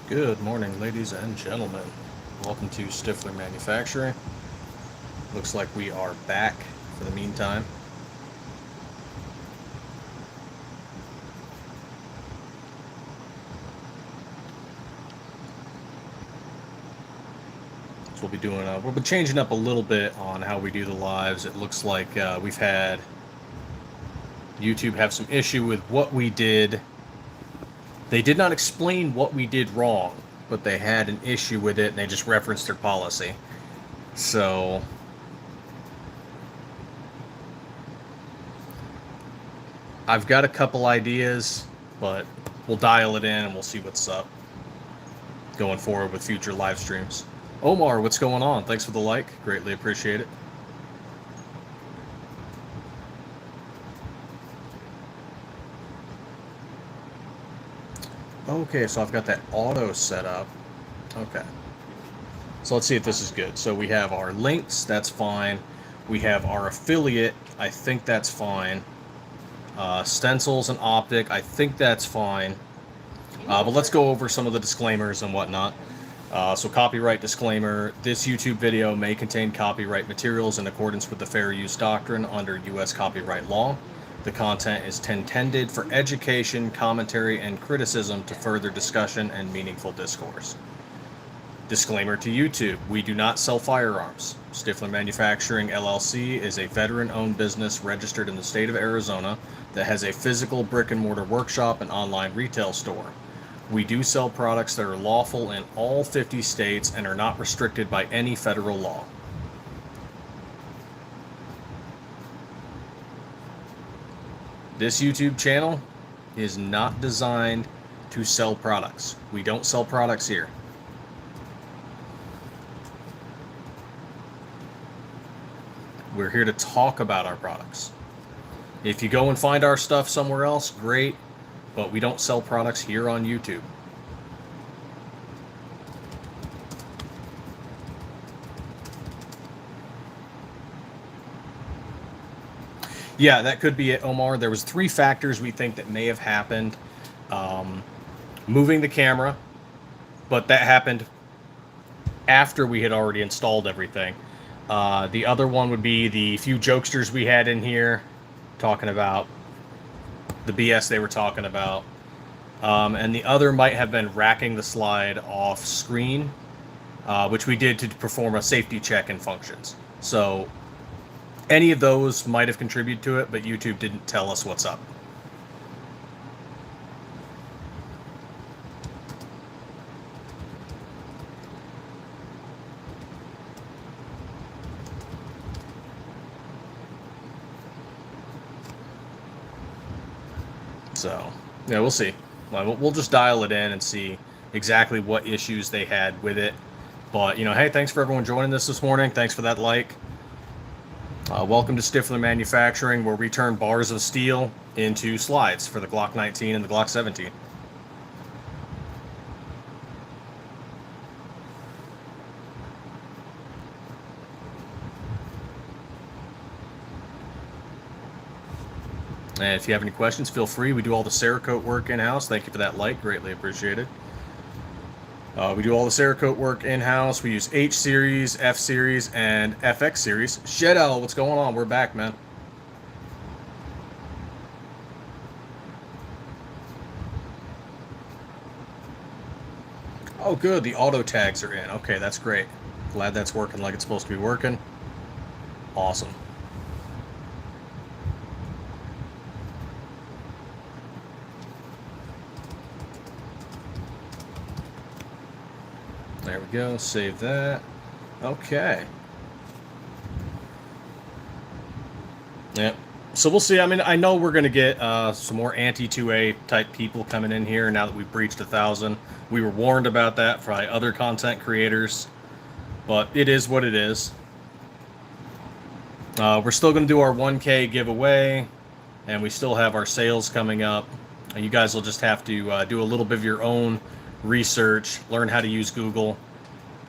Good morning, ladies and gentlemen. Welcome to Stiffler Manufacturing. Looks like we are back for the meantime. So we'll be doing, we'll be changing up a little bit on how we do the lives. It looks like we've had YouTube have some issue with what we did. They did not explain what we did wrong, but they had an issue with it and they just referenced their policy. So I've got a couple ideas, but we'll dial it in and we'll see what's up going forward with future live streams. Omar, what's going on? Thanks for the like. Greatly appreciate it. Okay, so I've got that auto set up. Okay. So let's see if this is good. So we have our links, that's fine. We have our affiliate, I think that's fine. Stencils and optic, I think that's fine. But let's go over some of the disclaimers and whatnot. So copyright disclaimer, this YouTube video may contain copyright materials in accordance with the fair use doctrine under U.S. copyright law. The content is intended for education, commentary, and criticism to further discussion and meaningful discourse. Disclaimer to YouTube, we do not sell firearms. Stiffler Manufacturing LLC is a veteran-owned business registered in the state of Arizona that has a physical brick-and-mortar workshop and online retail store. We do sell products that are lawful in all 50 states and are not restricted by any federal law. This YouTube channel is not designed to sell products. We don't sell products here. We're here to talk about our products. If you go and find our stuff somewhere else, great, but we don't sell products here on YouTube. Yeah, that could be it, Omar. There was 3 factors we think that may have happened. Moving the camera, but that happened after we had already installed everything. The other one would be the few jokesters we had in here talking about the BS they were talking about. And the other might have been racking the slide off screen, which we did to perform a safety check in functions. So any of those might have contributed to it, but YouTube didn't tell us what's up. So, yeah, we'll see. We'll just dial it in and see exactly what issues they had with it. But, you know, hey, thanks for everyone joining this morning. Thanks for that like. Welcome to Stiffler Manufacturing, where we turn bars of steel into slides for the Glock 19 and the Glock 17. And if you have any questions, feel free. We do all the Cerakote work in-house. Thank you for that like. Greatly appreciated. We do all the Cerakote work in-house. We use H series, F series, and FX series. Shedell, what's going on? We're back, man. Oh, good. The auto tags are in. Okay, that's great. Glad that's working like it's supposed to be working. Awesome. There we go. Save that. Okay. Yep. So we'll see. I mean, I know we're going to get some more anti-2A type people coming in here now that we've breached 1,000. We were warned about that by other content creators, but it is what it is. We're still going to do our 1K giveaway, and we still have our sales coming up. You guys will just have to do a little bit of your own research, learn how to use Google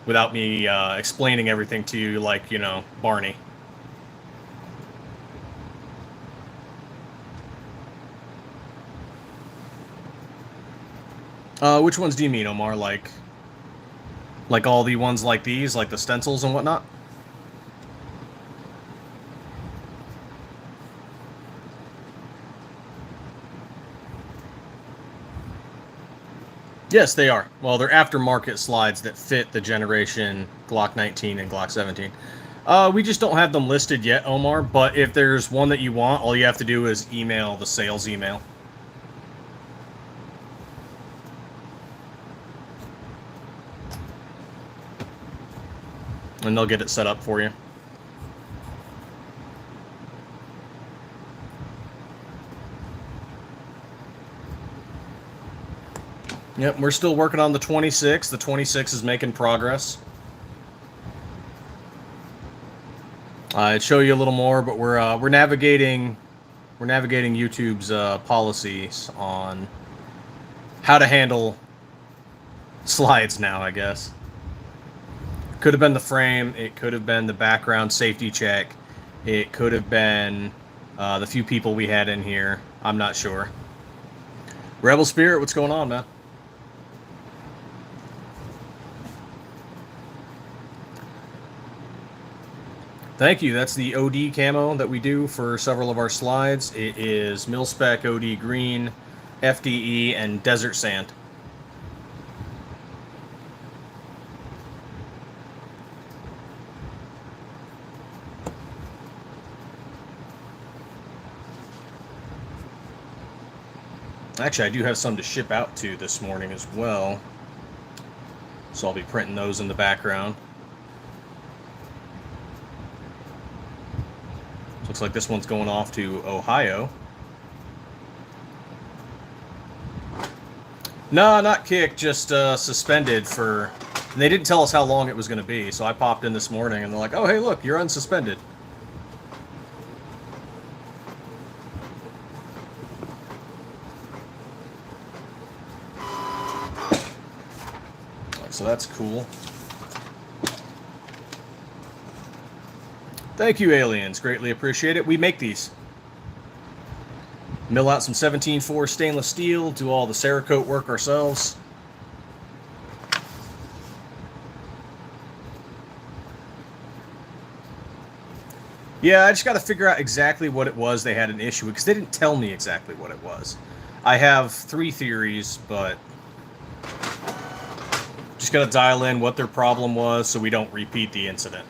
without me explaining everything to you like, you know, Barney. Which ones do you mean, Omar? Like all the ones like these, like the stencils and whatnot? Yes, they are. Well, they're aftermarket slides that fit the generation Glock 19 and Glock 17. We just don't have them listed yet, Omar, but if there's one that you want, all you have to do is email the sales email. And they'll get it set up for you. Yep, we're still working on the 26. The 26 is making progress. I'd show you a little more, but we're navigating YouTube's policies on how to handle slides now, I guess. Could have been the frame. It could have been the background safety check. It could have been the few people we had in here. I'm not sure. Rebel Spirit, what's going on, man? Thank you. That's the OD camo that we do for several of our slides. It is mil-spec OD green, FDE, and desert sand. Actually, I do have some to ship out to this morning as well. So I'll be printing those in the background. Looks like this one's going off to Ohio. No, not kicked, just suspended for... And they didn't tell us how long it was going to be, so I popped in this morning and they're like, oh, hey, look, you're unsuspended. So that's cool. Thank you, aliens. Greatly appreciate it. We make these. Mill out some 17-4 stainless steel, do all the Cerakote work ourselves. Yeah, I just got to figure out exactly what it was they had an issue with, because they didn't tell me exactly what it was. I have 3 theories, but just got to dial in what their problem was so we don't repeat the incident.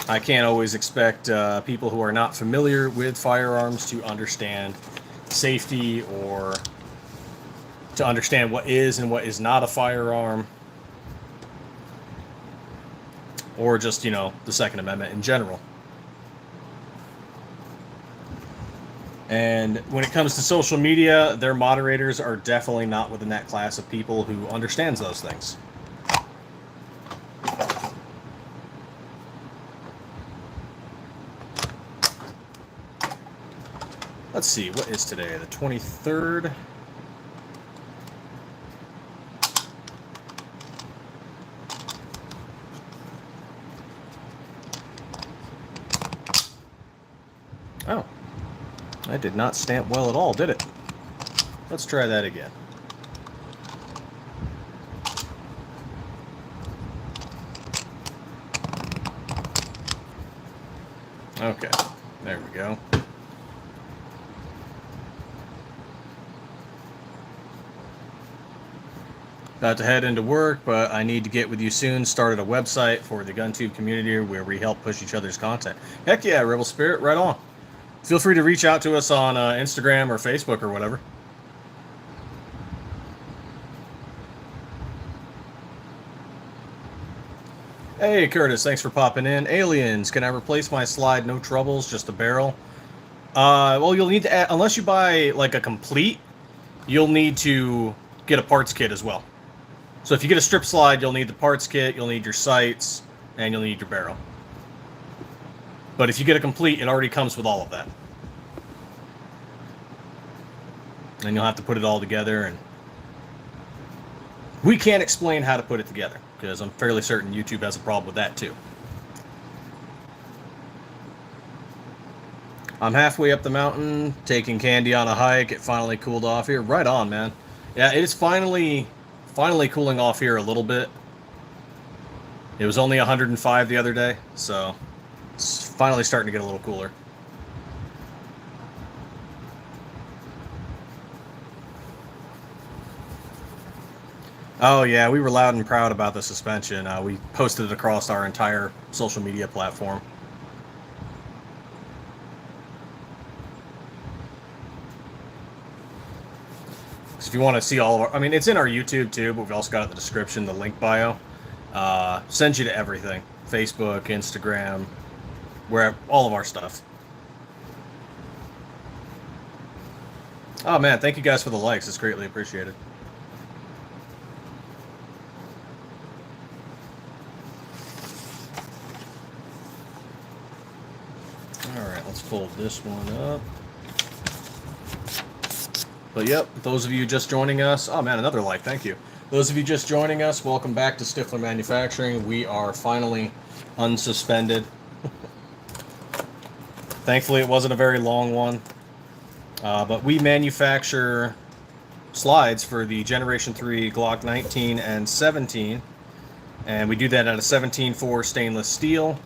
I can't always expect people who are not familiar with firearms to understand safety or to understand what is and what is not a firearm, or just, you know, the Second Amendment in general. And when it comes to social media, their moderators are definitely not within that class of people who understands those things. Let's see, what is today? The 23rd? Oh. That did not stamp well at all, did it? Let's try that again. Okay, there we go. About to head into work, but I need to get with you soon. Started a website for the GunTube community where we help push each other's content. Heck yeah, Rebel Spirit, right on. Feel free to reach out to us on Instagram or Facebook or whatever. Hey, Curtis, thanks for popping in. Aliens, can I replace my slide? No troubles, just a barrel. Well, you'll need to add, unless you buy like a complete, you'll need to get a parts kit as well. So if you get a strip slide, you'll need the parts kit, you'll need your sights, and you'll need your barrel. But if you get a complete, it already comes with all of that. And you'll have to put it all together and We can't explain how to put it together, because I'm fairly certain YouTube has a problem with that too. I'm halfway up the mountain, taking Candy on a hike. It finally cooled off here. Right on, man. Yeah, it is finally cooling off here a little bit. It was only 105 the other day, so it's finally starting to get a little cooler. Oh yeah, we were loud and proud about the suspension. We posted it across our entire social media platform. If you want to see all of our, I mean, it's in our YouTube too, but we've also got it in the description, the link bio. Sends you to everything: Facebook, Instagram, where all of our stuff. Oh man, thank you guys for the likes. It's greatly appreciated. All right, let's fold this one up. But yep, those of you just joining us, oh man, another like, thank you. Those of you just joining us, welcome back to Stiffler Manufacturing. We are finally unsuspended. Thankfully, it wasn't a very long one. But we manufacture slides for the Generation 3 Glock 19 and 17. And we do that out of 17-4 stainless steel.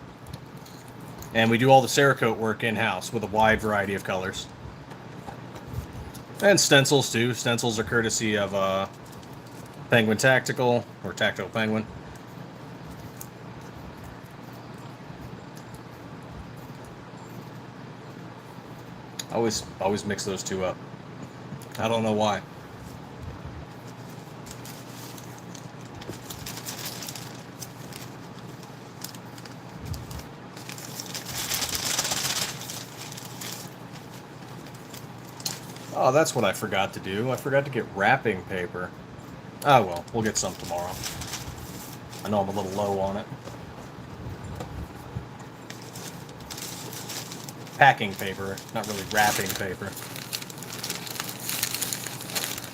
And we do all the Cerakote work in-house with a wide variety of colors. And stencils, too. Stencils are courtesy of Penguin Tactical, or Tactical Penguin. Always mix those two up. I don't know why. Oh, that's what I forgot to do. I forgot to get wrapping paper. Ah, well, we'll get some tomorrow. I know I'm a little low on it. Packing paper, not really wrapping paper.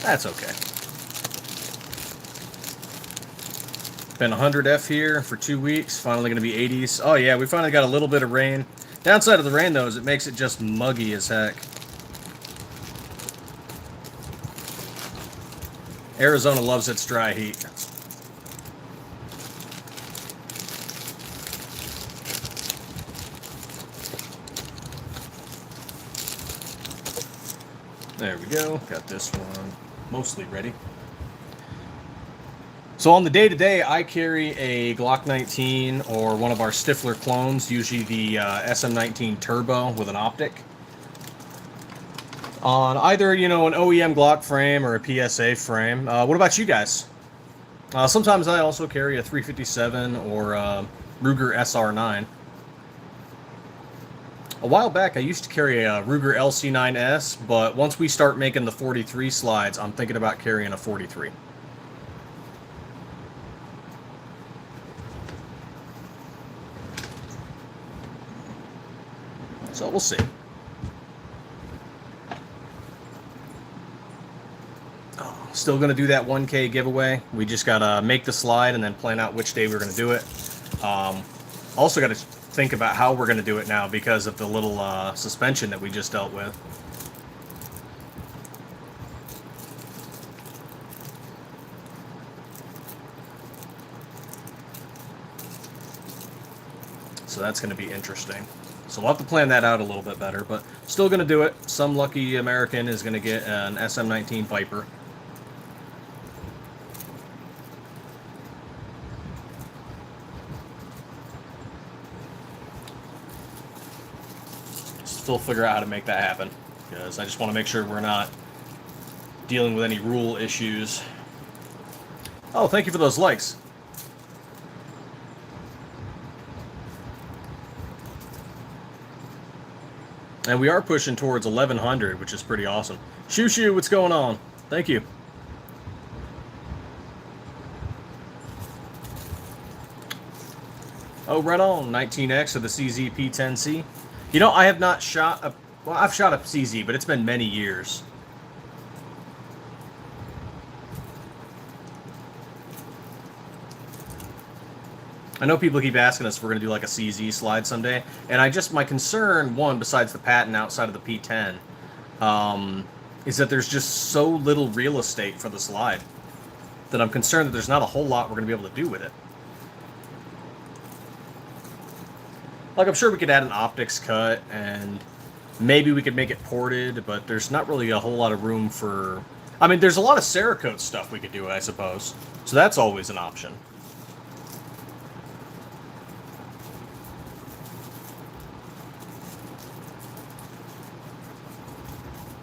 That's okay. Been 100 here for 2 weeks. Finally going to be 80s. Oh yeah, we finally got a little bit of rain. Downside of the rain, though, is it makes it just muggy as heck. Arizona loves its dry heat. There we go. Got this one mostly ready. So on the day-to-day, I carry a Glock 19 or one of our Stiffler clones, usually the SM19 Turbo with an optic. On either, you know, an OEM Glock frame or a PSA frame. What about you guys? Sometimes I also carry a 357 or Ruger SR9. A while back, I used to carry a Ruger LC9S, but once we start making the 43 slides, I'm thinking about carrying a 43. So we'll see. Still going to do that 1K giveaway. We just got to make the slide and then plan out which day we're going to do it. Also got to think about how we're going to do it now because of the little suspension that we just dealt with. So that's going to be interesting. So we'll have to plan that out a little bit better, but still going to do it. Some lucky American is going to get an SM19 Viper. Still figure out how to make that happen, because I just want to make sure we're not dealing with any rule issues. Oh, thank you for those likes. And we are pushing towards 1100, which is pretty awesome. Shoo, what's going on? Thank you. Oh, right on. 19X of the CZ P10C. You know, I have not shot a... Well, I've shot a CZ, but it's been many years. I know people keep asking us if we're going to do like a CZ slide someday, and my concern, one, besides the patent outside of the P10, is that there's just so little real estate for the slide that I'm concerned that there's not a whole lot we're going to be able to do with it. Like, I'm sure we could add an optics cut, and maybe we could make it ported, but there's not really a whole lot of room for... I mean, there's a lot of Cerakote stuff we could do, I suppose. So that's always an option.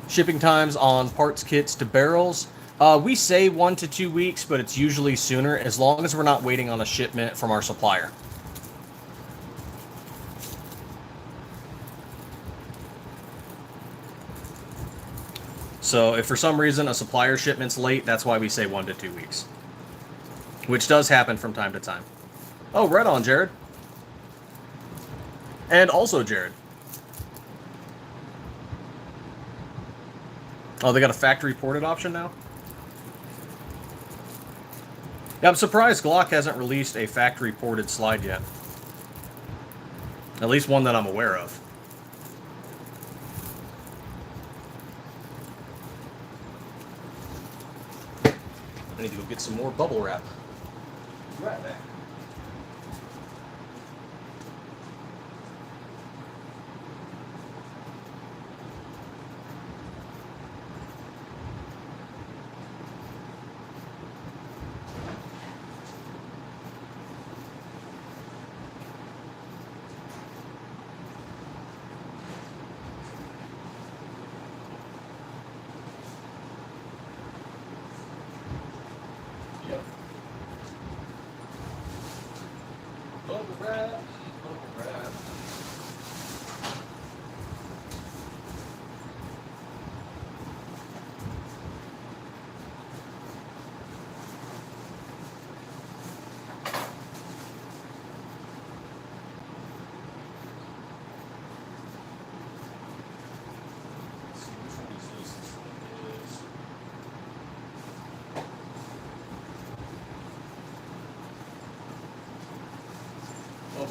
Shipping times on parts kits to barrels. We say 1 to 2 weeks, but it's usually sooner, as long as we're not waiting on a shipment from our supplier. So if for some reason a supplier shipment's late, that's why we say 1 to 2 weeks. Which does happen from time to time. Oh, right on, Jared. And also Jared. Oh, they got a factory ported option now? Yeah, I'm surprised Glock hasn't released a factory ported slide yet. At least one that I'm aware of. I need to go get some more bubble wrap. Right back.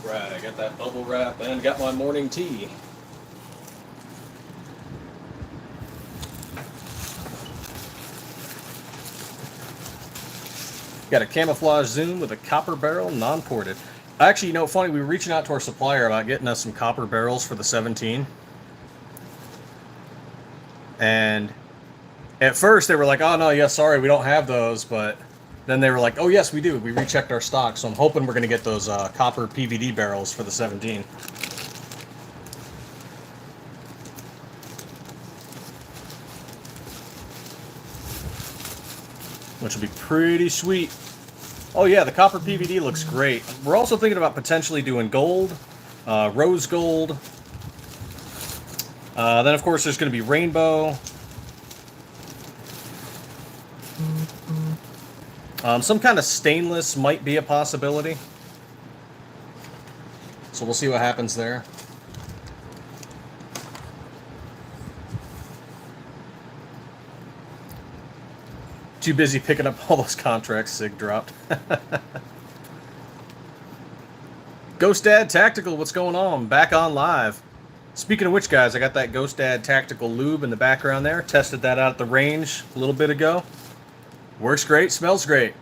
Alright, I got that bubble wrap and got my morning tea. Got a camouflage zoom with a copper barrel, non-ported. Actually, you know, funny, we were reaching out to our supplier about getting us some copper barrels for the 17. And at first they were like, oh no, yeah, sorry, we don't have those, but then they were like, oh yes, we do. We rechecked our stock, so I'm hoping we're going to get those copper PVD barrels for the 17. Which will be pretty sweet. Oh yeah, the copper PVD looks great. We're also thinking about potentially doing gold, rose gold. Then of course there's going to be rainbow. Some kind of stainless might be a possibility. So we'll see what happens there. Too busy picking up all those contracts Sig dropped. Ghost Dad Tactical, what's going on? Back on live. Speaking of which, guys, I got that Ghost Dad Tactical lube in the background there. Tested that out at the range a little bit ago. Works great, smells great.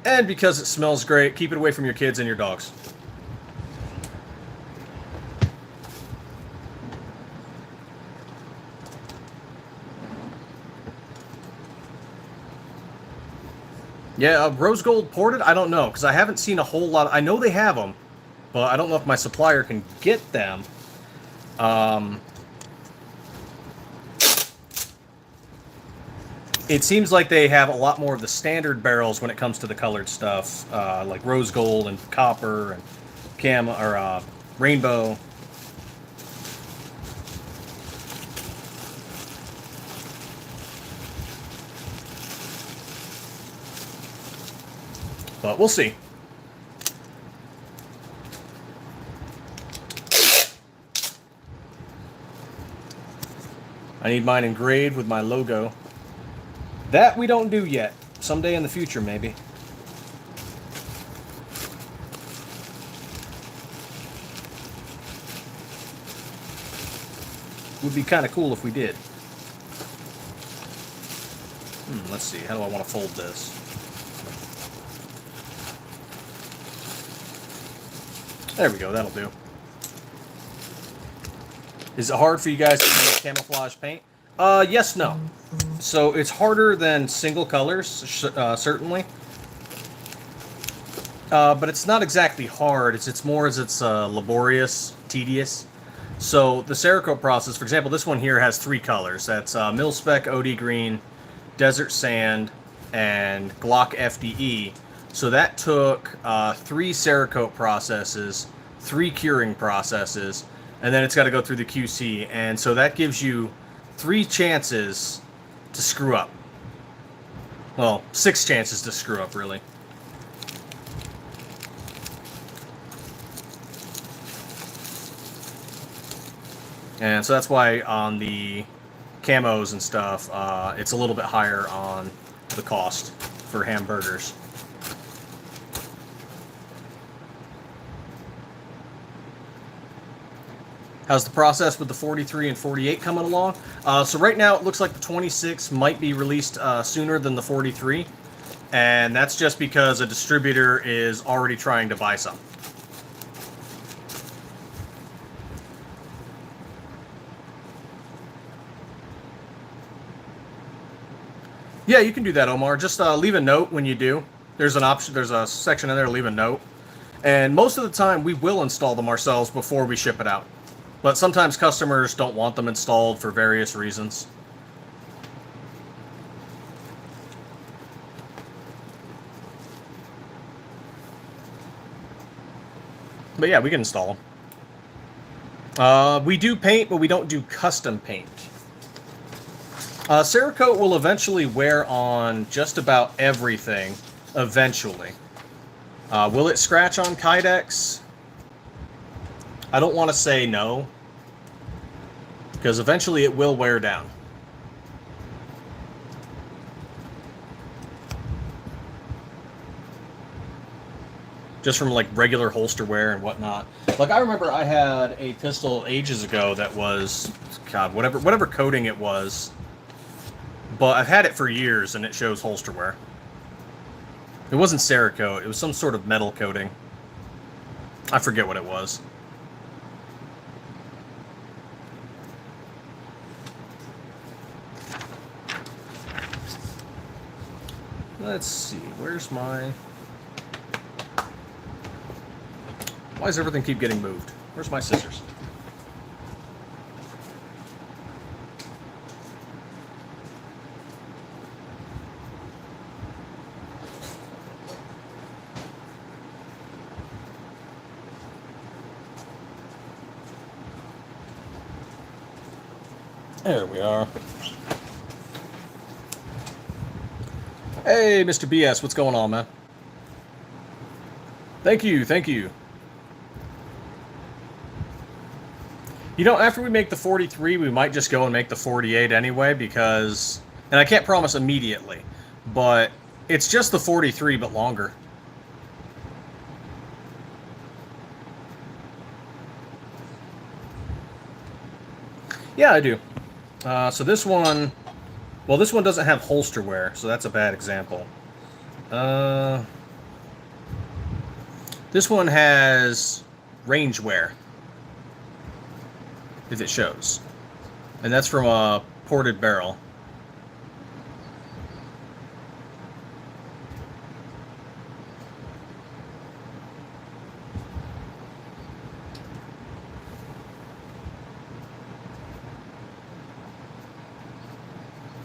And because it smells great, keep it away from your kids and your dogs. Yeah, rose gold ported? I don't know, because I haven't seen a whole lot. I know they have them, but I don't know if my supplier can get them. It seems like they have a lot more of the standard barrels when it comes to the colored stuff, like rose gold and copper and camo or rainbow. But we'll see. I need mine engraved with my logo. That we don't do yet. Someday in the future, maybe. Would be kind of cool if we did. Let's see. How do I want to fold this? There we go. That'll do. Is it hard for you guys to use camouflage paint? Yes, no. So it's harder than single colors, certainly. But it's not exactly hard. It's more as it's laborious, tedious. So the Cerakote process, for example, this one here has 3 colors. That's Mil-Spec, OD Green, Desert Sand, and Glock FDE. So that took 3 Cerakote processes, 3 curing processes, and then it's got to go through the QC. And so that gives you 3 chances to screw up. Well, 6 chances to screw up, really. And so that's why on the camos and stuff, it's a little bit higher on the cost for hamburgers. How's the process with the 43 and 48 coming along? So right now it looks like the 26 might be released sooner than the 43. And that's just because a distributor is already trying to buy some. Yeah, you can do that, Omar. Just leave a note when you do. There's an option. There's a section in there to leave a note. And most of the time, we will install them ourselves before we ship it out. But sometimes customers don't want them installed for various reasons. But yeah, we can install them. We do paint, but we don't do custom paint. Cerakote will eventually wear on just about everything, eventually. Will it scratch on Kydex? I don't want to say no, because eventually it will wear down. Just from like regular holster wear and whatnot. Like I remember I had a pistol ages ago that was, God, whatever coating it was. But I've had it for years, and it shows holster wear. It wasn't Cerakote. It was some sort of metal coating. I forget what it was. Let's see. Where's my... Why does everything keep getting moved? Where's my scissors? There we are. Hey, Mr. BS, what's going on, man? Thank you, thank you. You know, after we make the 43, we might just go and make the 48 anyway, because... And I can't promise immediately, but it's just the 43, but longer. Yeah, I do. So this one... Well, this one doesn't have holster wear, so that's a bad example. This one has range wear, if it shows. And that's from a ported barrel.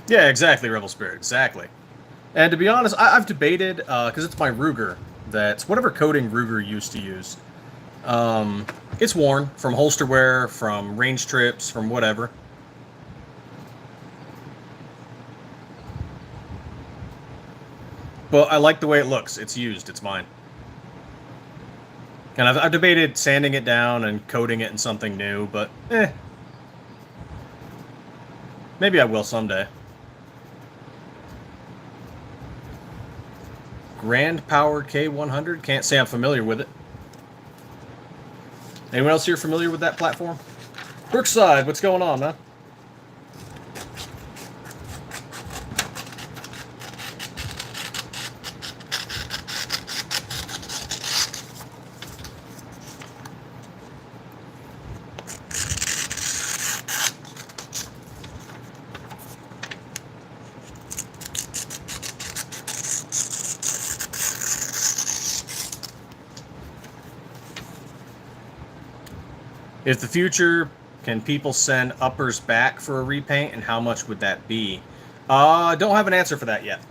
Yeah, exactly, Rebel Spirit, exactly. And to be honest, I've debated, because it's my Ruger, that's whatever coating Ruger used to use. It's worn from holster wear, from range trips, from whatever. But I like the way it looks. It's used. It's mine. And I've debated sanding it down and coating it in something new, but maybe I will someday. Grand Power K100? Can't say I'm familiar with it. Anyone else here familiar with that platform? Brookside, what's going on, man? If the future, can people send uppers back for a repaint, and how much would that be? Don't have an answer for that yet.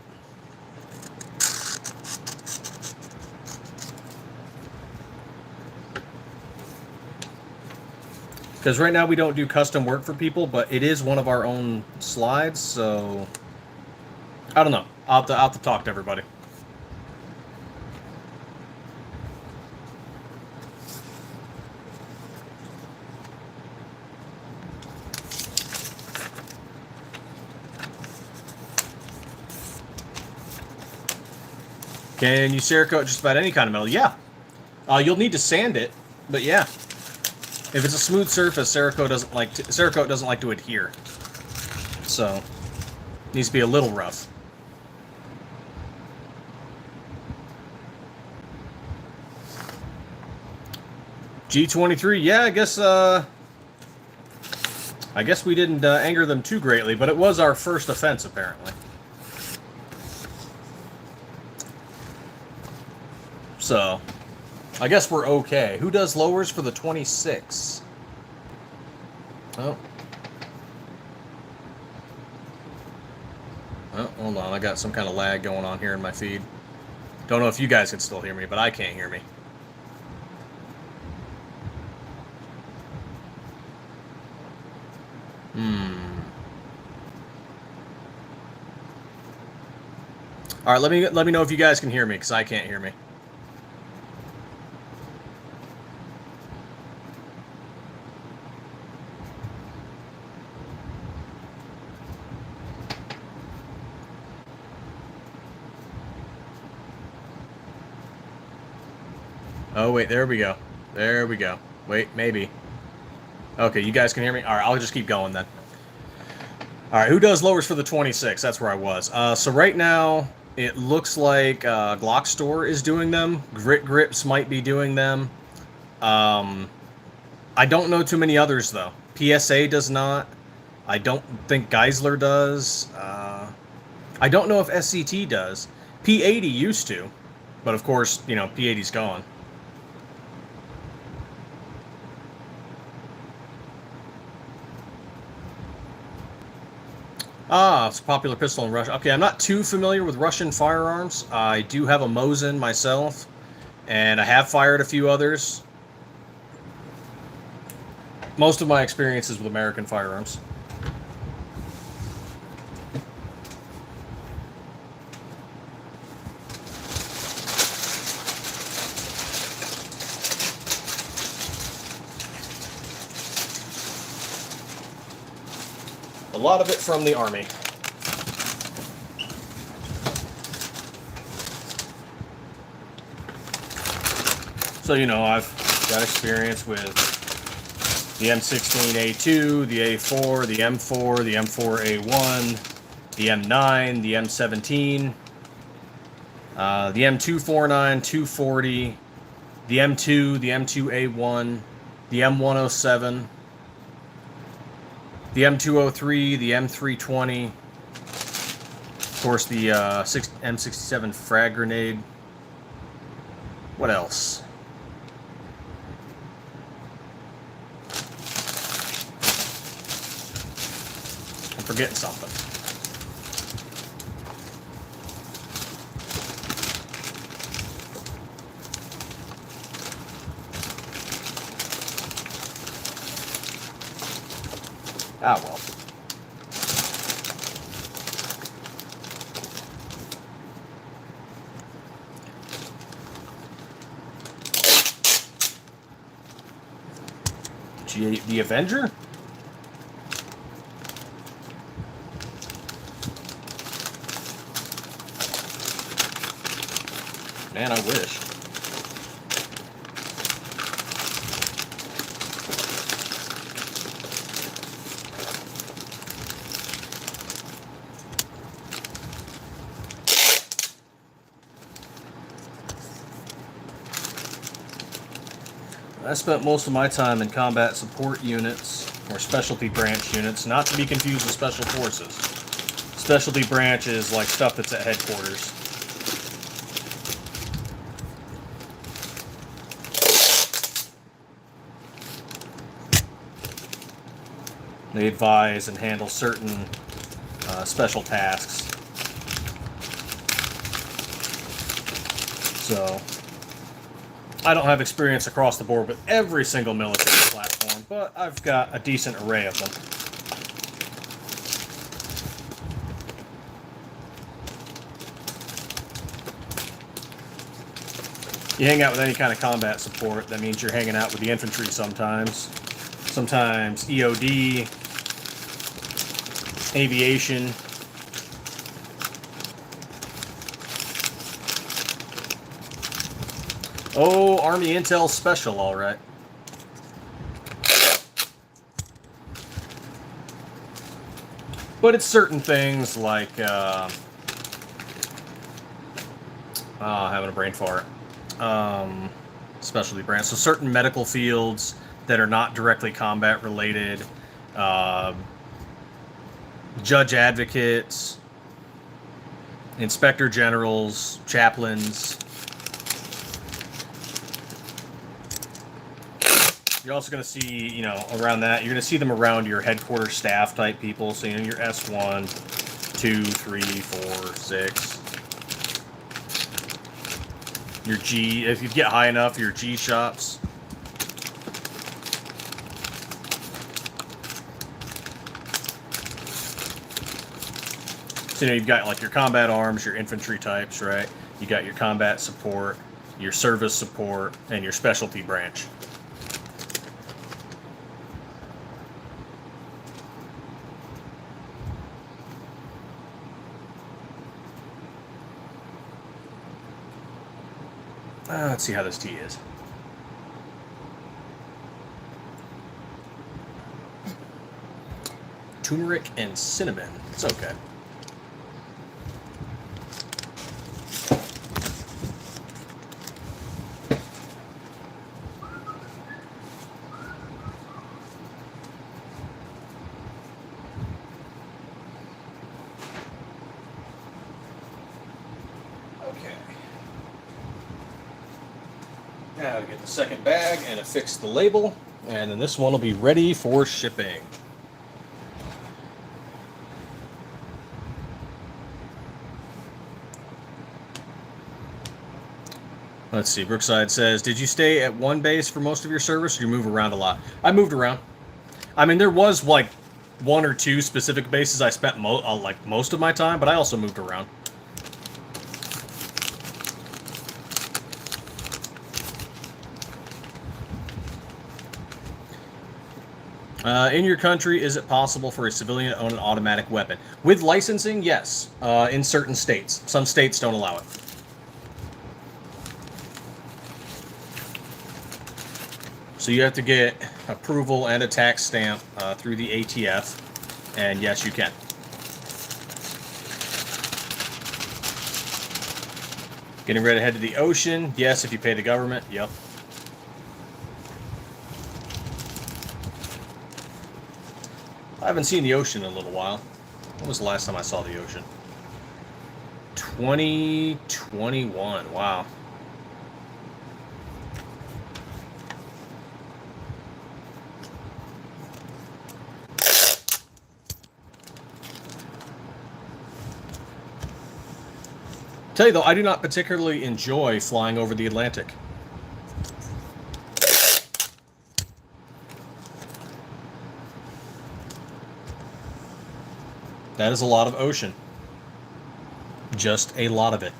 Because right now we don't do custom work for people, but it is one of our own slides, so I don't know. I'll have to talk to everybody. Can you Cerakote just about any kind of metal? Yeah. You'll need to sand it, but yeah. If it's a smooth surface, Cerakote doesn't like to adhere. So, it needs to be a little rough. G23, yeah, I guess we didn't anger them too greatly, but it was our first offense apparently. So, I guess we're okay. Who does lowers for the 26? Oh. Oh, hold on. I got some kind of lag going on here in my feed. Don't know if you guys can still hear me, but I can't hear me. All right, let me know if you guys can hear me, because I can't hear me. Oh, wait, there we go. There we go. Wait, maybe. Okay, you guys can hear me? All right, I'll just keep going then. All right, who does lowers for the 26? That's where I was. So right now, it looks like Glock Store is doing them. Grit Grips might be doing them. I don't know too many others, though. PSA does not. I don't think Geisler does. I don't know if SCT does. P80 used to. But, of course, you know, P80's gone. It's a popular pistol in Russia. Okay, I'm not too familiar with Russian firearms. I do have a Mosin myself, and I have fired a few others. Most of my experience is with American firearms. A lot of it from the Army. So, you know, I've got experience with the M16A2, the A4, the M4, the M4A1, the M9, the M17, the M249, 240, the M2, the M2A1, the M107, the M203, the M320, of course the M67 frag grenade. What else? I'm forgetting something. Ah, well. The Avenger? Man, I wish. I spent most of my time in combat support units, or specialty branch units, not to be confused with special forces. Specialty branch is like stuff that's at headquarters. They advise and handle certain special tasks. So, I don't have experience across the board with every single military platform, but I've got a decent array of them. You hang out with any kind of combat support, that means you're hanging out with the infantry sometimes. Sometimes EOD, aviation. Oh, Army Intel Special, all right. But it's certain things like, having a brain fart. Specialty branch. So certain medical fields that are not directly combat related, judge advocates, inspector generals, chaplains. You're also going to see, you know, around that, you're going to see them around your headquarters staff type people. So, you know, your S1, 2, 3, 4, 6. Your G, if you get high enough, your G shops. So, you know, you've got like your combat arms, your infantry types, right? You got your combat support, your service support, and your specialty branch. Let's see how this tea is. Turmeric and cinnamon. It's okay. Now to get the second bag and affix the label, and then this one will be ready for shipping. Let's see, Brookside says, did you stay at one base for most of your service, or you move around a lot? I moved around. I mean, there was like one or two specific bases I spent like most of my time, but I also moved around. In your country, is it possible for a civilian to own an automatic weapon? With licensing, yes. In certain states. Some states don't allow it. So you have to get approval and a tax stamp through the ATF, and yes, you can. Getting ready to head to the ocean, yes, if you pay the government, yep. I haven't seen the ocean in a little while. When was the last time I saw the ocean? 2021, wow. Tell you though, I do not particularly enjoy flying over the Atlantic. That is a lot of ocean. Just a lot of it.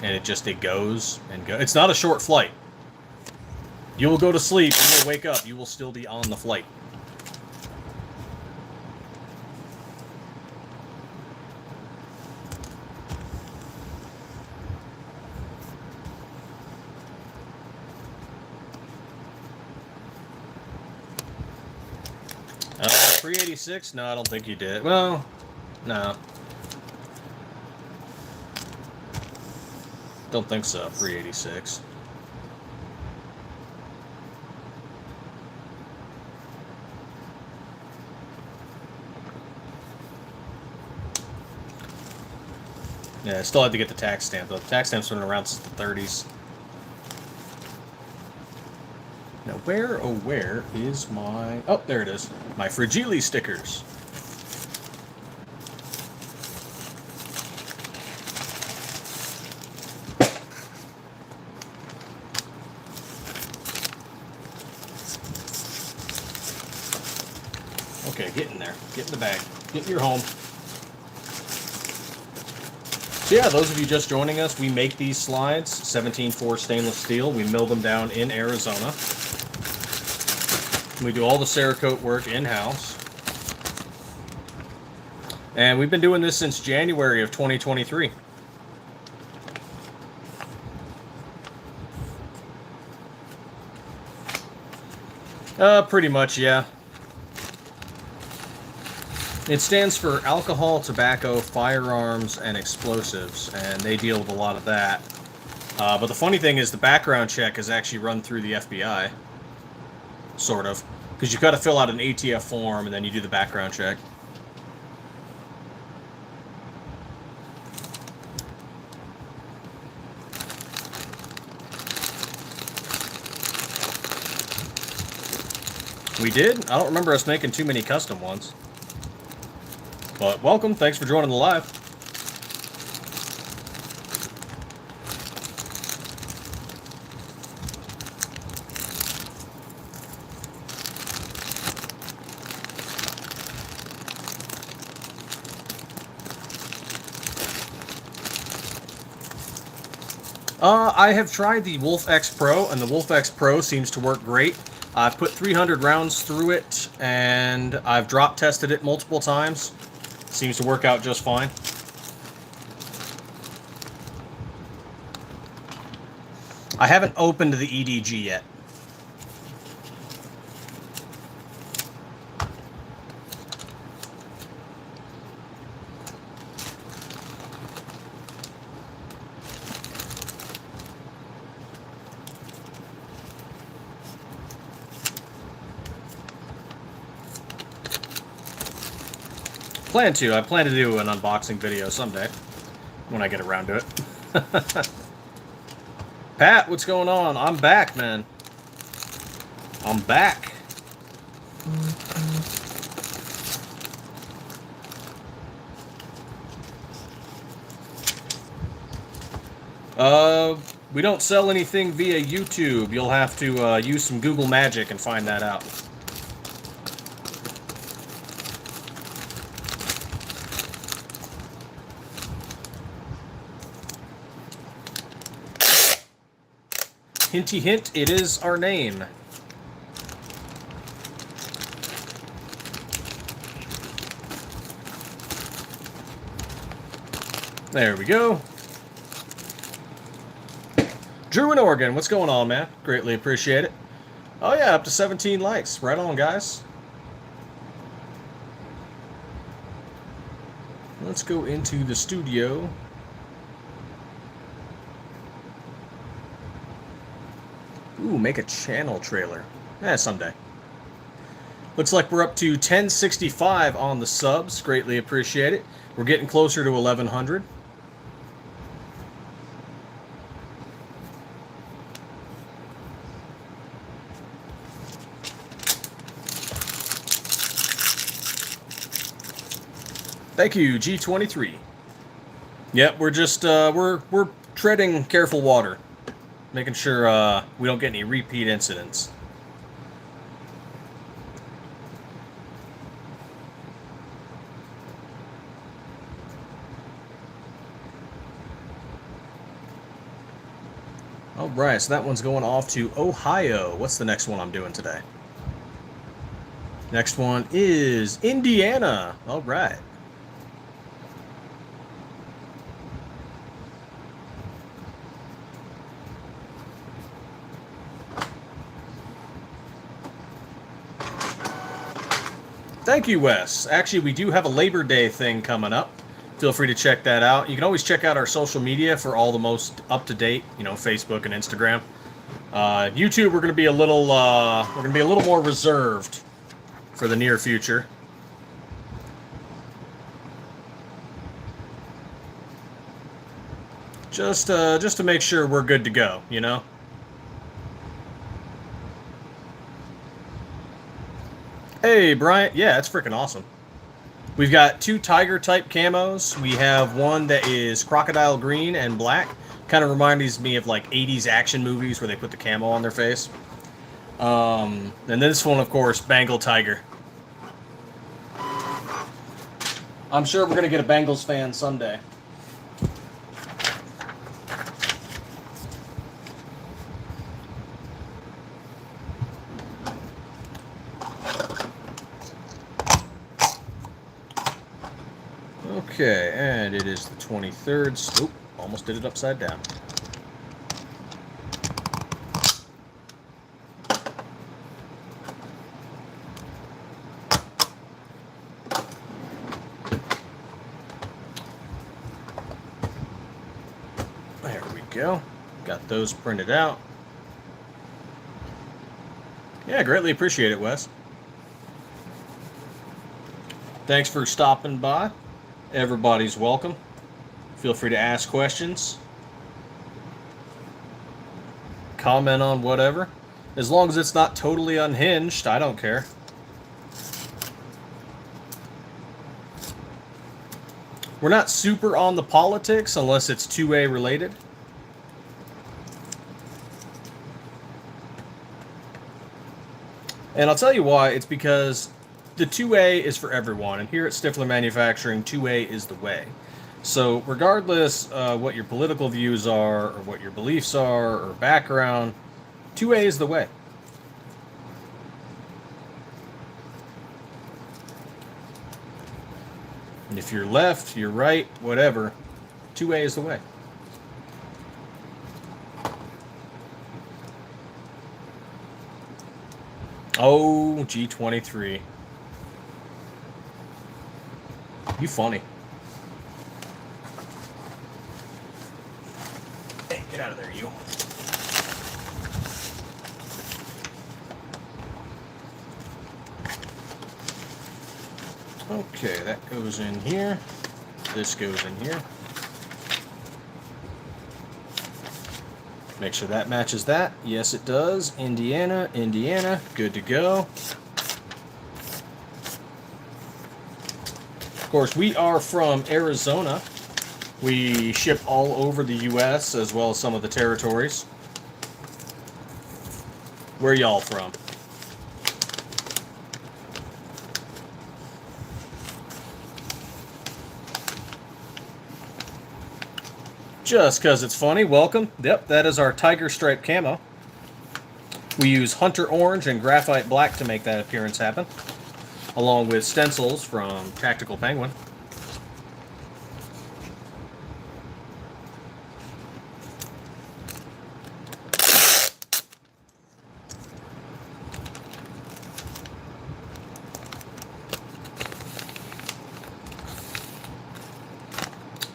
And it goes and goes. It's not a short flight. You will go to sleep, you will wake up, you will still be on the flight. Pre-86? No, I don't think you did. Well, no. Don't think so, pre-86. Yeah, I still had to get the tax stamp, though. The tax stamp's been around since the 30s. Now, where is my... Oh, there it is. My Fragile stickers. Okay, get in there. Get in the bag. Get in your home. So yeah, those of you just joining us, we make these slides, 17-4 stainless steel. We mill them down in Arizona. We do all the Cerakote work in-house. And we've been doing this since January of 2023. Pretty much, yeah. It stands for alcohol, tobacco, firearms, and explosives, and they deal with a lot of that. But the funny thing is the background check is actually run through the FBI. Sort of. Because you've got to fill out an ATF form, and then you do the background check. We did? I don't remember us making too many custom ones. But welcome, thanks for joining the live. I have tried the Wolf X Pro, and the Wolf X Pro seems to work great. I've put 300 rounds through it, and I've drop tested it multiple times. Seems to work out just fine. I haven't opened the EDG yet. I plan to do an unboxing video someday, when I get around to it. Pat, what's going on? I'm back, man. I'm back. We don't sell anything via YouTube. You'll have to use some Google Magic and find that out. Hinty hint, it is our name. There we go. Drew in Oregon, what's going on, man? Greatly appreciate it. Oh yeah, up to 17 likes. Right on, guys. Let's go into the studio. Ooh, make a channel trailer. Someday. Looks like we're up to 1065 on the subs. Greatly appreciate it. We're getting closer to 1100. Thank you, G23. Yep, we're just we're treading careful water. Making sure we don't get any repeat incidents. All right, so that one's going off to Ohio. What's the next one I'm doing today? Next one is Indiana. All right. Thank you, Wes. Actually, we do have a Labor Day thing coming up. Feel free to check that out. You can always check out our social media for all the most up-to-date, Facebook and Instagram. YouTube, we're going to be a little more reserved for the near future. Just to make sure we're good to go, Hey, Bryant. Yeah, it's freaking awesome. We've got 2 tiger type camos. We have one that is crocodile green and black. Kind of reminds me of like 80s action movies where they put the camo on their face. And then this one, of course, Bengal tiger. I'm sure we're going to get a Bengals fan someday. Okay, and it is the 23rd. Oop, almost did it upside down. There we go. Got those printed out. Yeah, greatly appreciate it, Wes. Thanks for stopping by. Everybody's welcome. Feel free to ask questions. Comment on whatever. As long as it's not totally unhinged, I don't care. We're not super on the politics unless it's 2A related. And I'll tell you why. It's because the 2A is for everyone, and here at Stiffler Manufacturing, 2A is the way. So regardless what your political views are, or what your beliefs are, or background, 2A is the way. And if you're left, you're right, whatever, 2A is the way. Oh, G23. You funny. Hey, get out of there, you. Okay, that goes in here. This goes in here. Make sure that matches that. Yes, it does. Indiana, Indiana. Good to go. Of course, we are from Arizona. We ship all over the U.S. as well as some of the territories. Where are y'all from? Just because it's funny, welcome. Yep, that is our tiger stripe camo. We use hunter orange and graphite black to make that appearance happen, along with stencils from Tactical Penguin.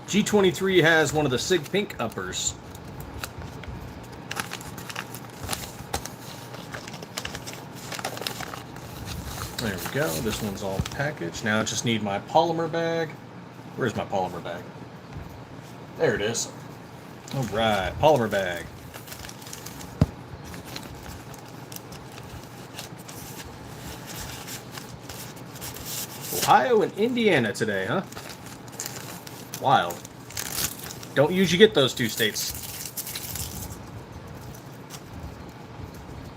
G23 has one of the Sig Pink uppers. There we go. This one's all packaged. Now I just need my polymer bag. Where's my polymer bag? There it is. All right, polymer bag. Ohio and Indiana today, huh? Wild. Don't usually get those 2 states.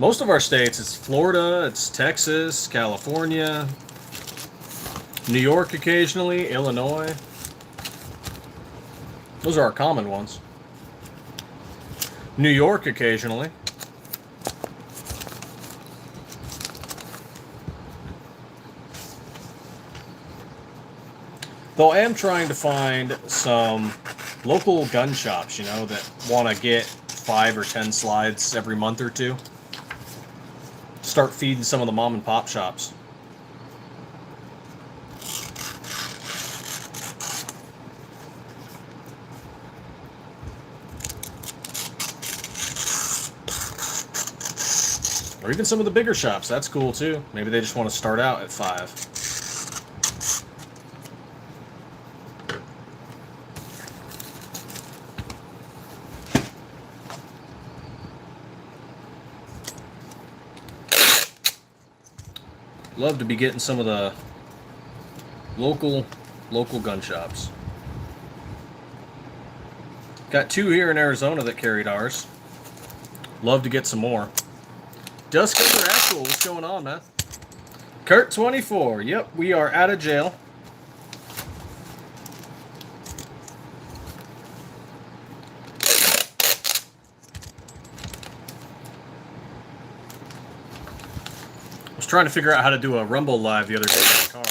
Most of our states, it's Florida, it's Texas, California, New York occasionally, Illinois. Those are our common ones. New York occasionally. Though I am trying to find some local gun shops, you know, that want to get 5 or 10 slides every month or two. Start feeding some of the mom and pop shops. Or even some of the bigger shops, that's cool too. Maybe they just want to start out at 5. Love to be getting some of the local gun shops. Got 2 here in Arizona that carried ours. Love to get some more. Duskender Actual, what's going on, man? Kurt24, yep, we are out of jail. I was trying to figure out how to do a Rumble live the other day in the car.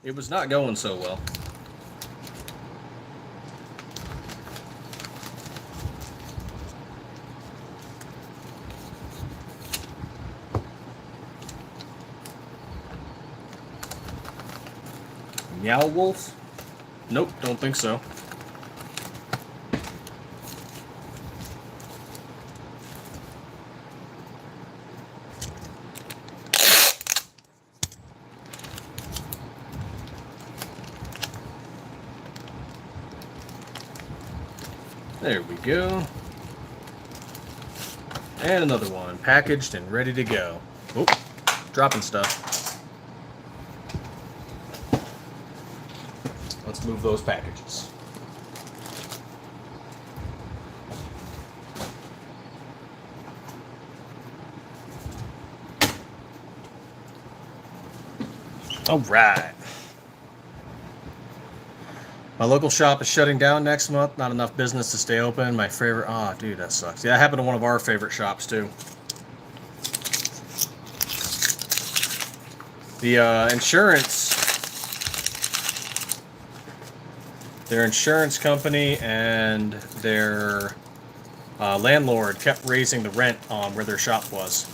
It was not going so well. Meow Wolf? Nope, don't think so. There we go. And another one, packaged and ready to go. Oop, dropping stuff. Let's move those packages. All right. My local shop is shutting down next month. Not enough business to stay open. My favorite... Oh, dude, that sucks. Yeah, that happened to one of our favorite shops, too. The insurance... Their insurance company and their landlord kept raising the rent on where their shop was.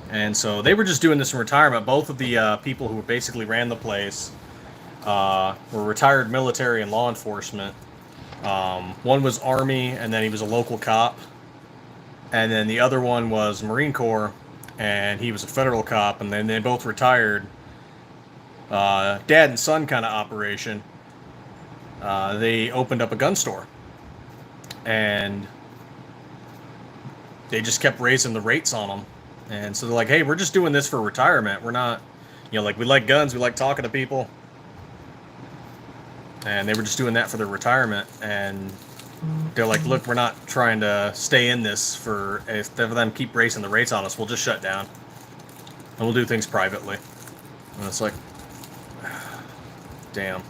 And so they were just doing this in retirement. Both of the people who basically ran the place were retired military and law enforcement. One was Army, and then he was a local cop. And then the other one was Marine Corps, and he was a federal cop. And then they both retired. Dad and son kind of operation. They opened up a gun store. And they just kept raising the rates on them. And so they're like, hey, we're just doing this for retirement. We're not, like, we like guns. We like talking to people. And they were just doing that for their retirement. And they're like, look, we're not trying to stay in this for, if them keep raising the rates on us, we'll just shut down. And we'll do things privately. And it's like, damn.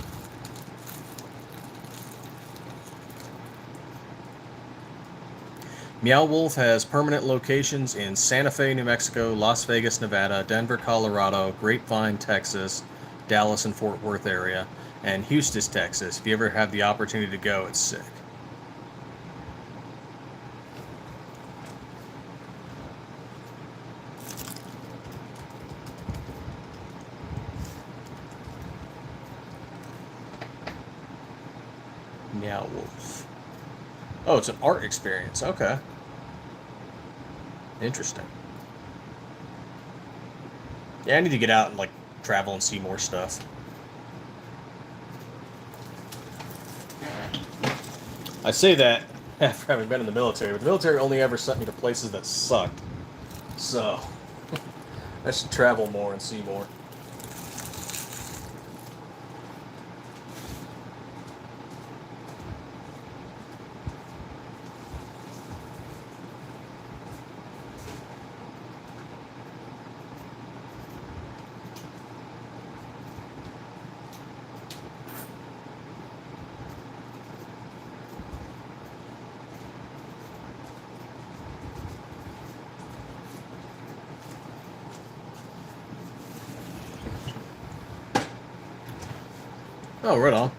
Meow Wolf has permanent locations in Santa Fe, New Mexico, Las Vegas, Nevada, Denver, Colorado, Grapevine, Texas, Dallas and Fort Worth area, and Houston, Texas. If you ever have the opportunity to go, it's sick. Meow Wolf. Oh, it's an art experience. Okay. Interesting. Yeah, I need to get out and, like, travel and see more stuff. I say that after having been in the military, but the military only ever sent me to places that sucked. So, I should travel more and see more. Oh, right on.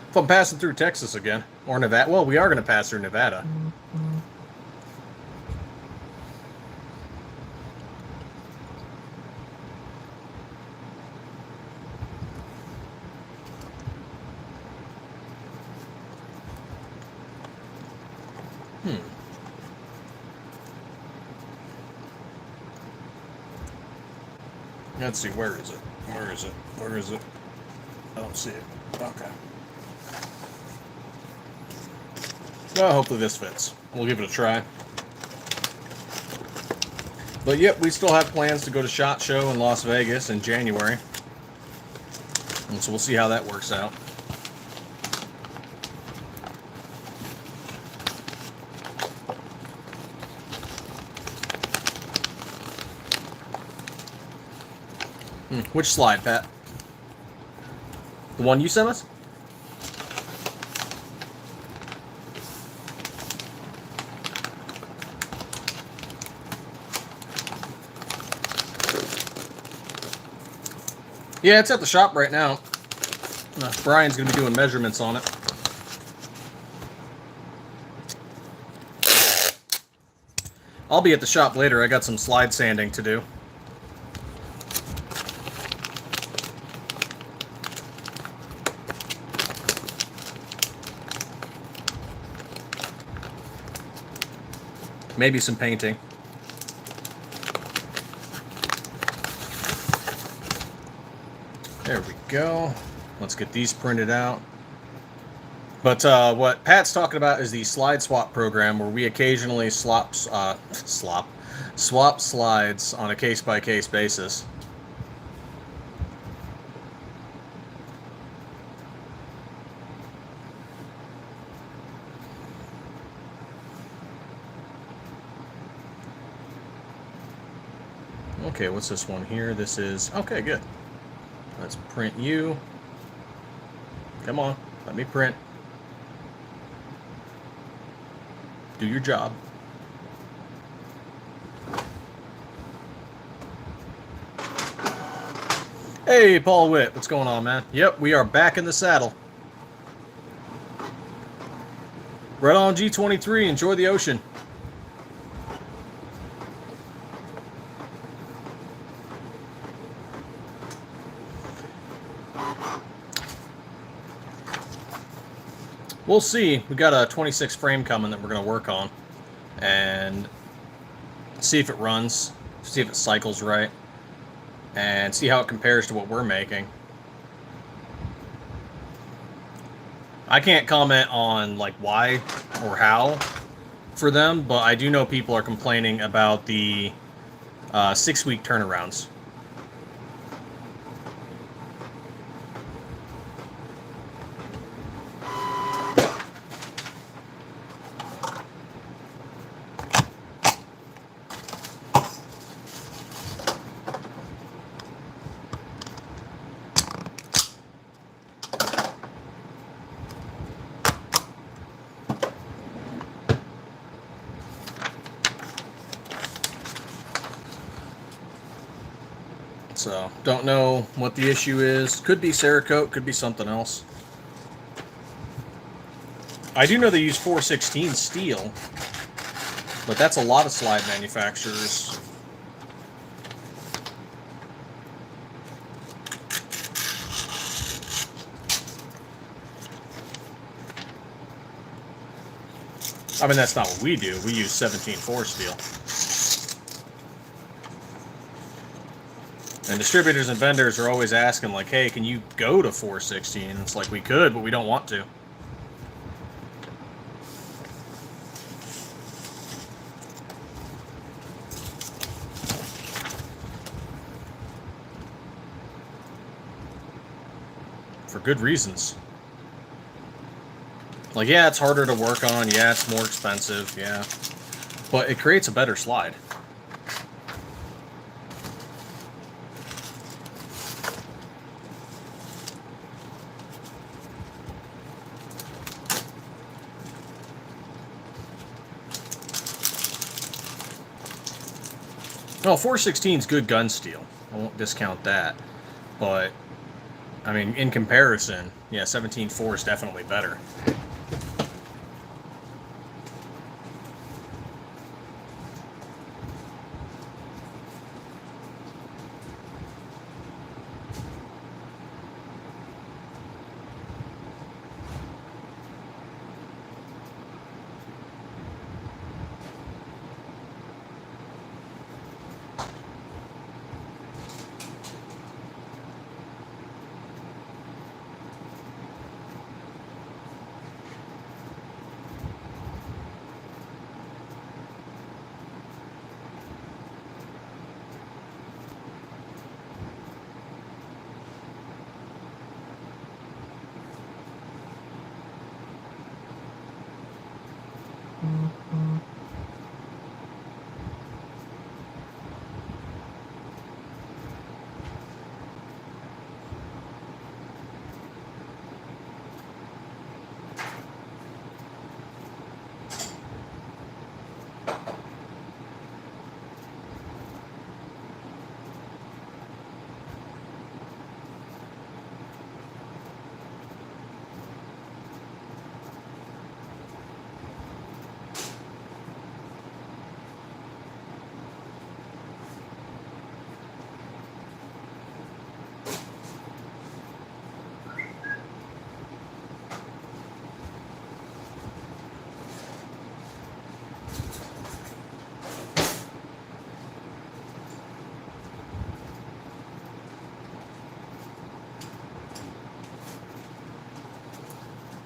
If I'm passing through Texas again, or Nevada, well, we are going to pass through Nevada. Let's see, where is it? Where is it? Where is it? I don't see it. Okay. Well, hopefully this fits. We'll give it a try. But yep, we still have plans to go to SHOT Show in Las Vegas in January. And so we'll see how that works out. Which slide, Pat? The one you sent us? Yeah, it's at the shop right now. Brian's going to be doing measurements on it. I'll be at the shop later. I got some slide sanding to do. Maybe some painting. There we go. Let's get these printed out. But what Pat's talking about is the slide swap program, where we occasionally swap slides on a case-by-case basis. Okay, what's this one here? This is... Okay, good. Let's print you. Come on, let me print. Do your job. Hey, Paul Witt, what's going on, man? Yep, we are back in the saddle. Right on, G23. Enjoy the ocean. We'll see. We got a 26 frame coming that we're going to work on and see if it runs, see if it cycles right, and see how it compares to what we're making. I can't comment on like why or how for them, but I do know people are complaining about the 6-week turnarounds. So, don't know what the issue is. Could be Cerakote, could be something else. I do know they use 416 steel, but that's a lot of slide manufacturers. I mean, that's not what we do. We use 17.4 steel. And distributors and vendors are always asking, like, hey, can you go to 416? And it's like, we could, but we don't want to. For good reasons. Like, yeah, it's harder to work on. Yeah, it's more expensive. Yeah. But it creates a better slide. No, 416 is good gun steel. I won't discount that. But, I mean, in comparison, yeah, 17.4 is definitely better.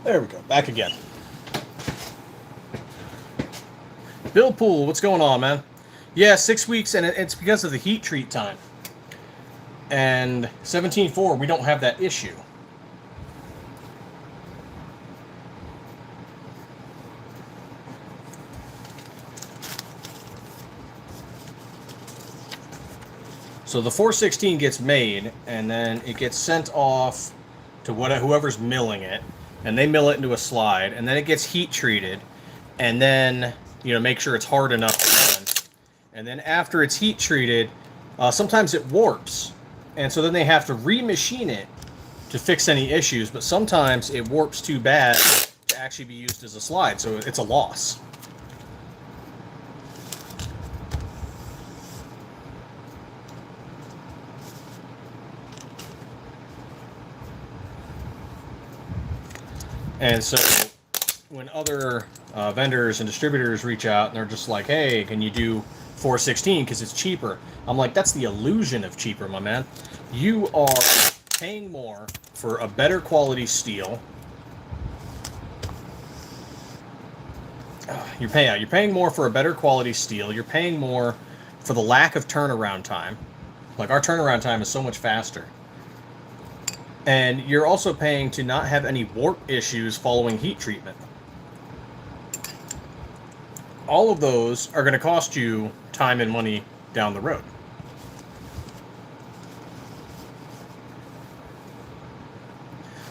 There we go. Back again. Bill Pool, what's going on, man? Yeah, 6 weeks, and it's because of the heat treat time. And 17.4, we don't have that issue. So the 416 gets made, and then it gets sent off to whoever's milling it, and they mill it into a slide, and then it gets heat treated, and then make sure it's hard enough to run. And then after it's heat treated, sometimes it warps, and so then they have to remachine it to fix any issues. But sometimes it warps too bad to actually be used as a slide, so it's a loss. And so when other vendors and distributors reach out and they're just like, hey, can you do 416 because it's cheaper? I'm like, that's the illusion of cheaper, my man. You are paying more for a better quality steel. You're paying more for a better quality steel. You're paying more for the lack of turnaround time. Like, our turnaround time is so much faster. And you're also paying to not have any warp issues following heat treatment. All of those are going to cost you time and money down the road.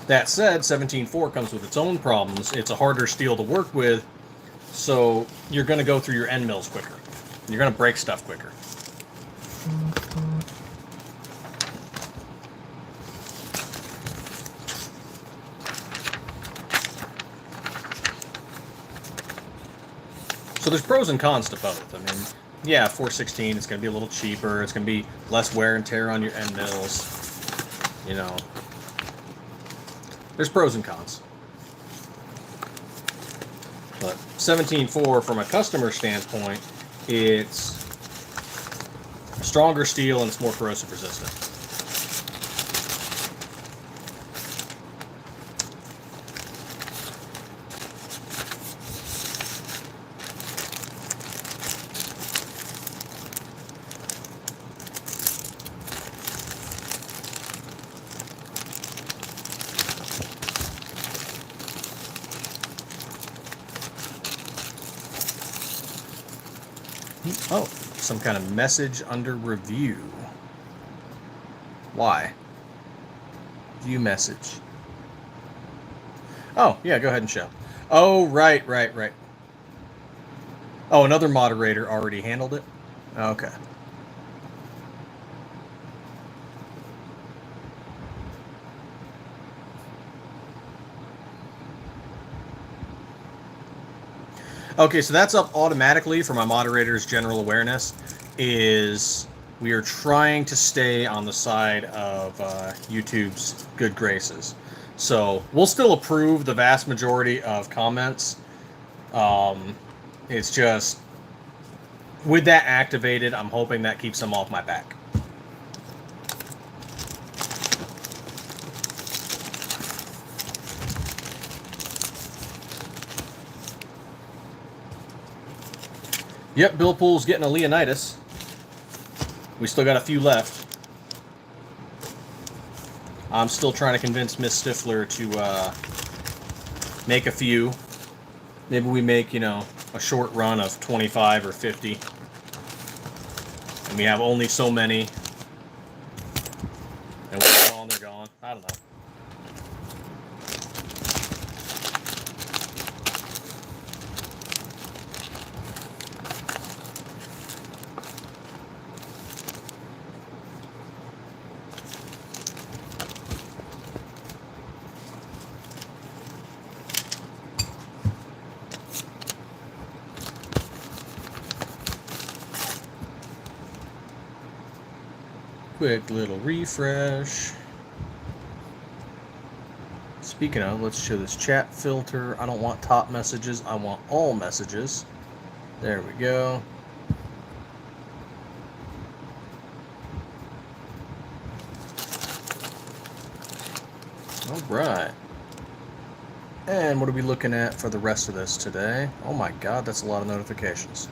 That said, 17.4 comes with its own problems. It's a harder steel to work with, so you're going to go through your end mills quicker. You're going to break stuff quicker. So there's pros and cons to both. I mean, yeah, 416, it's going to be a little cheaper. It's going to be less wear and tear on your end mills. There's pros and cons. But 17.4, from a customer standpoint, it's stronger steel and it's more corrosive resistant. Oh, some kind of message under review. Why? View message. Oh, yeah, go ahead and show. Oh, right. Oh, another moderator already handled it? Okay. Okay, so that's up automatically for my moderator's general awareness. We are trying to stay on the side of YouTube's good graces. So we'll still approve the vast majority of comments. It's just, with that activated, I'm hoping that keeps them off my back. Yep, Bill Pool's getting a Leonidas. We still got a few left. I'm still trying to convince Miss Stiffler to make a few. Maybe we make, a short run of 25 or 50. And we have only so many. And when they're gone, they're gone. I don't know. Quick little refresh. Speaking of, let's show this chat filter. I don't want top messages. I want all messages. There we go. All right. And what are we looking at for the rest of this today? Oh my God, that's a lot of notifications.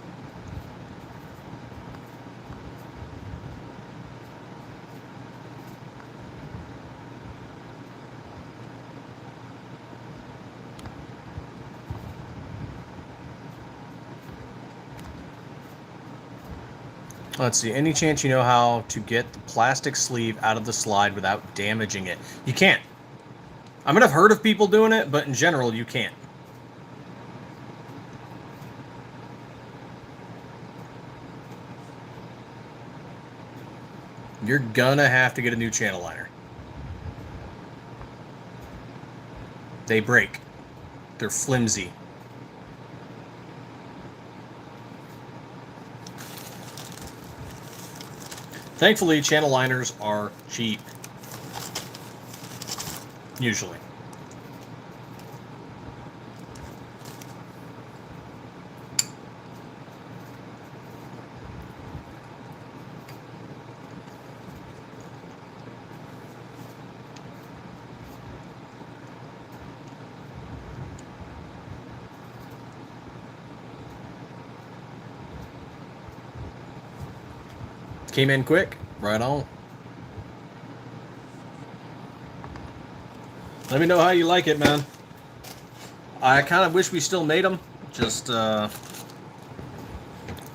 Let's see, any chance you know how to get the plastic sleeve out of the slide without damaging it? You can't. I mean, I've heard of people doing it, but in general, you can't. You're gonna have to get a new channel liner. They break. They're flimsy. Thankfully, channel liners are cheap. Usually. Came in quick. Right on. Let me know how you like it, man. I kind of wish we still made them. Just,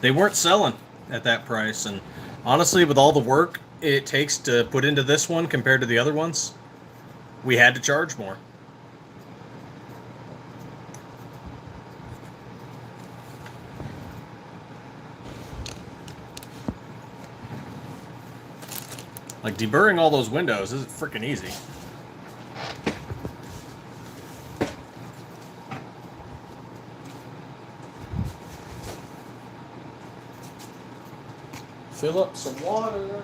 they weren't selling at that price. And honestly, with all the work it takes to put into this one compared to the other ones, we had to charge more. Like, deburring all those windows is freaking easy. Fill up some water.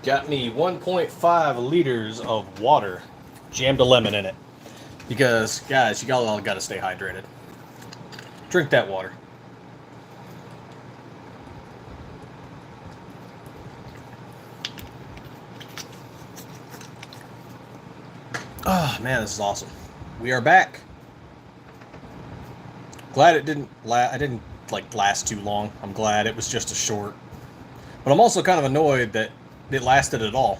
Got me 1.5 liters of water. Jammed a lemon in it. Because, guys, you all got to stay hydrated. Drink that water. Oh, man, this is awesome. We are back. Glad it didn't last too long. I'm glad it was just a short. But I'm also kind of annoyed that it lasted at all.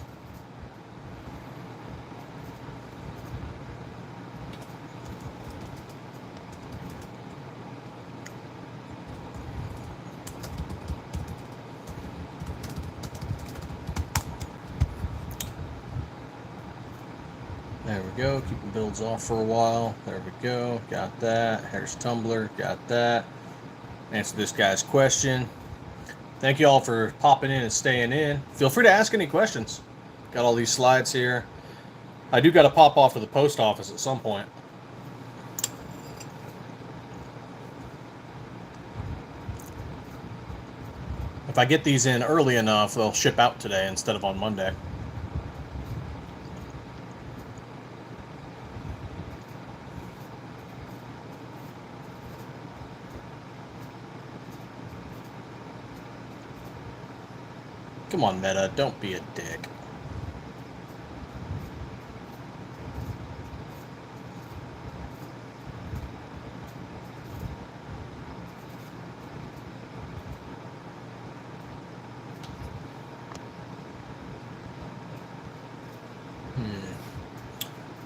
There we go. Keep the builds off for a while. There we go. Got that. Here's tumbler. Got that. Answer this guy's question. Thank you all for popping in and staying in. Feel free to ask any questions. Got all these slides here. I do got to pop off to the post office at some point. If I get these in early enough, they'll ship out today instead of on Monday. Come on, Meta, don't be a dick.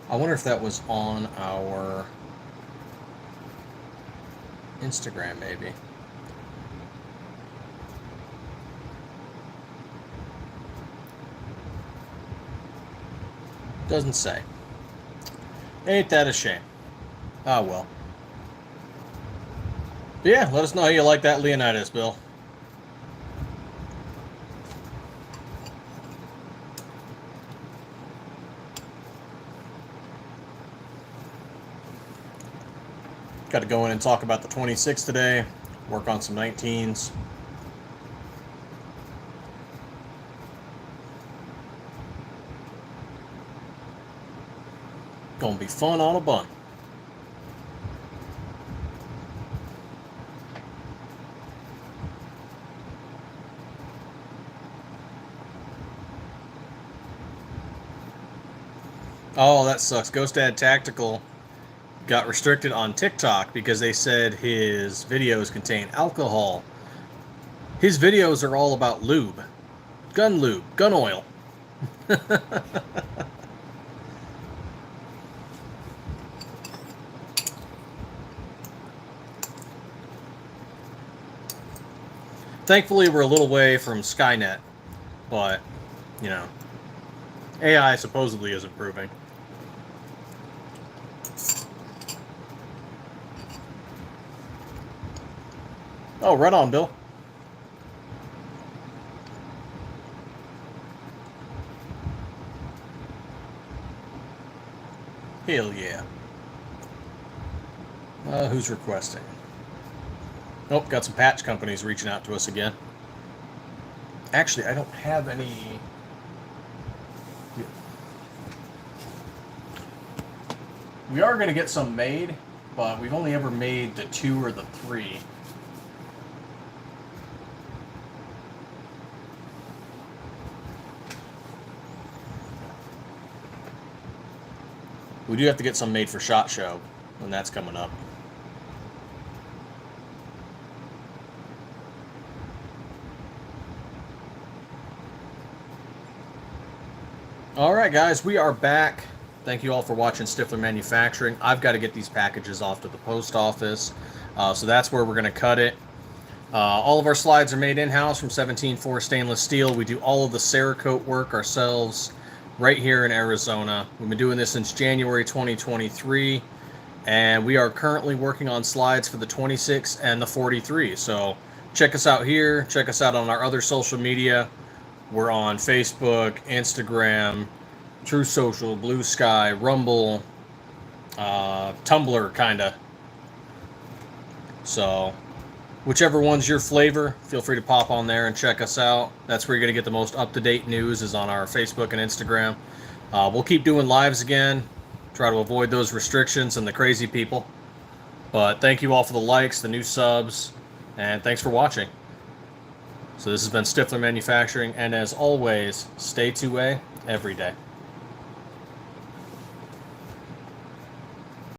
I wonder if that was on our Instagram, maybe. Doesn't say. Ain't that a shame? Ah, well. But yeah, let us know how you like that Leonidas, Bill. Got to go in and talk about the 26 today, work on some 19s. Gonna be fun on a bun. Oh, that sucks. Ghost Dad Tactical got restricted on TikTok because they said his videos contain alcohol. His videos are all about lube, gun oil. Thankfully, we're a little way from Skynet, but, you know, AI supposedly is improving. Oh, right on, Bill. Hell yeah. Who's requesting? Oh, got some patch companies reaching out to us again. Actually, I don't have any... We are going to get some made, but we've only ever made the 2 or the 3. We do have to get some made for SHOT Show, and that's coming up. Alright guys, we are back. Thank you all for watching Stiffler Manufacturing. I've got to get these packages off to the post office, so that's where we're going to cut it. All of our slides are made in-house from 17.4 stainless steel. We do all of the Cerakote work ourselves right here in Arizona. We've been doing this since January 2023, and we are currently working on slides for the 26 and the 43. So check us out here. Check us out on our other social media. We're on Facebook, Instagram, True Social, Blue Sky, Rumble, Tumblr, kinda. So, whichever one's your flavor, feel free to pop on there and check us out. That's where you're going to get the most up-to-date news, is on our Facebook and Instagram. We'll keep doing lives again, try to avoid those restrictions and the crazy people. But thank you all for the likes, the new subs, and thanks for watching. So this has been Stiffler Manufacturing, and as always, stay 2A every day.